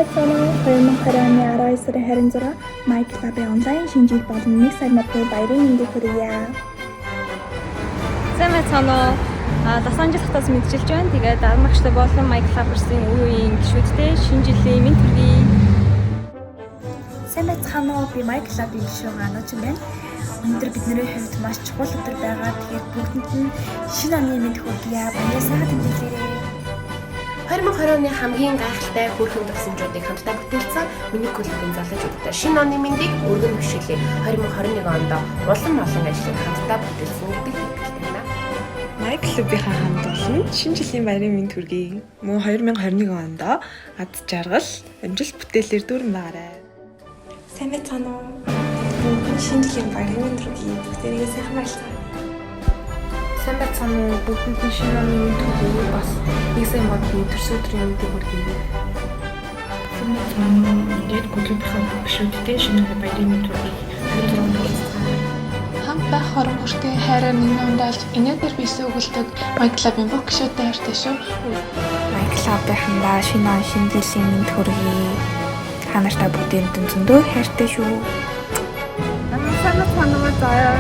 мэцэнэ 2020 оны 12 сарын 26 Майк Клабын онлайн шинжил болон 1 сая модны баярын мэндийг хүргье. Сайн мэцэнэ Лос Анжелес хотоос мэдчилж байна. Тэгээд дарамгчтай болон Майк Клаберсын үеийн гишүүдтэй шинэ жилийн мэнд хүргэе. Сайн мэцэнэ би Майк Клабын гишүүн Ануч байна. Өнөөдөр бидний хувьд маш чухал өдөр байгаа. Тэгэхээр бүгдэнд нь шинэ оны мэнд хүргье. Баяраа сайхан тэмдэглээрэй. 2020 оны хамгийн гайхалтай хүрхэн тусламжуудыг хамтдаа бүтээлсэн миний клубын залуучуудтай шинэ оны мэндийг өргөн бишгэлээ. 2021 онд улам олон ажлыг хамтдаа бүтээлсэн гэдгийг хэлдэг байна. Майк клубийнхаа хамт олон шинэ жилийн баярын мэнд хүргэе. Мөн 2021 онд ад жаргал, амжилт бүтээлээр дүүрэн байгаарай. Сайн мэцэнэ уу? Шинэ жилийн баярын мэнд хүргэе. Бүгдээрээ сайхан баярлалаа. Сайн байцгаана уу? Бүгдэнд нь шинэ оны мэнд хүргэе. Бас 1 сая модны төрс өдрийн мэндийг хүргэе. Сайн байцгаана уу? Ингээд клубийнхаа гишүүдтэй шинэ оны баярын мэнд хүргэе. Хамт байх хорон хүртээ хайраар нэгэн ундаалж энэгээр бийсээ өгүүлдэг Майк Клабын бүх гишүүдтэй хайртай шүү. Майк Клабынхаа шинэ он шинэ жилийн мэнд хүргэе. Та нартай бүгдийн зөндөө хайртай шүү. Сайн мэцэнэ заяа.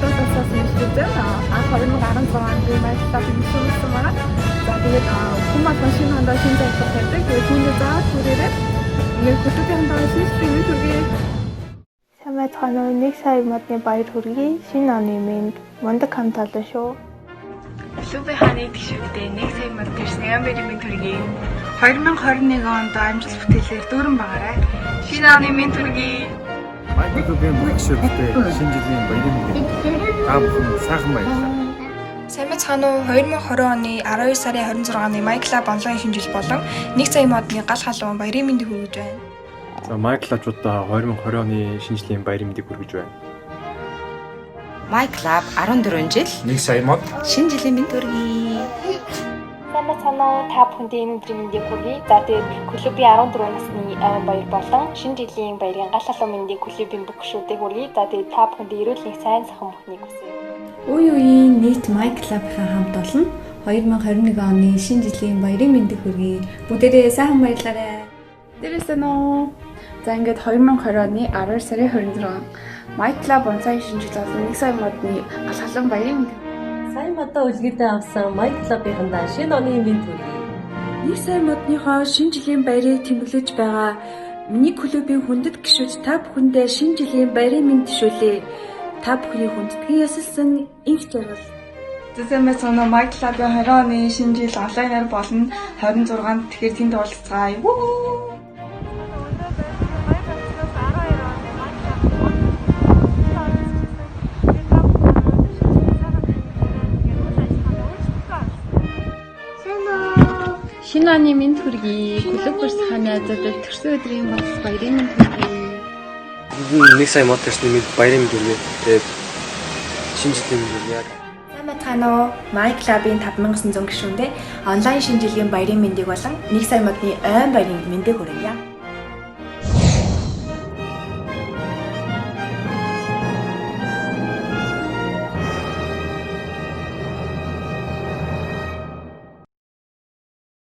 Тусаас мэдчихэж байна. 2016 онд би Майк Клабын гишүүнсэн байна. За тэгээд хүмүүс шинэ онд шинэ зайлшгүй байдаг. Тэгээд түүний заа түрээрээ ингээд клубын даа шинэ мэнд хүргэе. Сайн мэцэнэ 1 сая модны баяр хүргэе. Шинэ оны мэнд мундаг хамт олон шүү. Клубийнхаа нийт гишүүдтэй 1 сая мод төрсөн баярын мэнд хүргэе. 2021 онд амжилт бүтээлээр дүүрэн байгаарай. Шинэ оны мэнд хүргэе. Майк клубын бүх гишүүдтэй шинэ жилийн баярын мэнд. Та бүхэн сайхан баярлалаа. Сайн мэцэнэ уу? 2020 оны 12 сарын 26-ны Майк Клаб онлайн шинжил болон 1 сая модны гал халуун баярын мэндийг хүргэж байна. За Майк клубчуудаа 2020 оны шинэ жилийн баярын мэндийг хүргэж байна. Майк Клаб 14 жил 1 сая мод шинэ жилийн мэнд хүргэе. Сайн мэцэнэ уу? Та бүхэндээ энэ өдрийн мэндийг хүргэе. За тэгээд клубын 14 насны баяр болон шинэ жилийн баярын гал халуун мэндийг клубын бүх гишүүдэд хүргэе. За тэгээд та бүхэндээ эрүүл нэг сайн сайхан бүхнийг хүсье. Үе үеийн нийт Майк Клабынхаа хамт олон 2021 оны шинэ жилийн баярын мэндийг хүргэе. Бүгдээрээ сайхан баярлалаа. Дээрээсээ нөө. За ингээд 2020 оны 12 сарын 26 Майк Клаб онцгой шинжил болон 1 сая модны гал халуун баярын мэнд. Сайн модоо үлгэдэ авсан Майк Клабынхаа шинэ оны мэнд хүргэе. 1 сая модныхоо шинэ жилийн баярыг тэмдэглэж байгаа миний клубын хүндэт гишүүд та бүхэндээ шинэ жилийн баярын мэнд төшөөлье. Та бүхний хүндэтгэн ясалсан инх жаргал. Сайн мэцэнэ Майк Клабын 20 оны шинэ жил онлайнаар болно 26-нд тэгэхээр тэнд уулзцгаая. Шинэ оны мэнд хүргэе. Клуберс ханаа зодод төрсөн өдрийн баярын мэнд хүргэе. 1 сая мод төрсний мэнд баярын мэнд хүргэе. Тэгээд шинэ жилийн мэнд хүргэе. Сайн мэцэнэ уу? Майк Клабын 5900 гишүүндээ онлайн шинэ жилийн баярын мэндийг болон 1 сая модны ойн баярын мэндийг хүргье.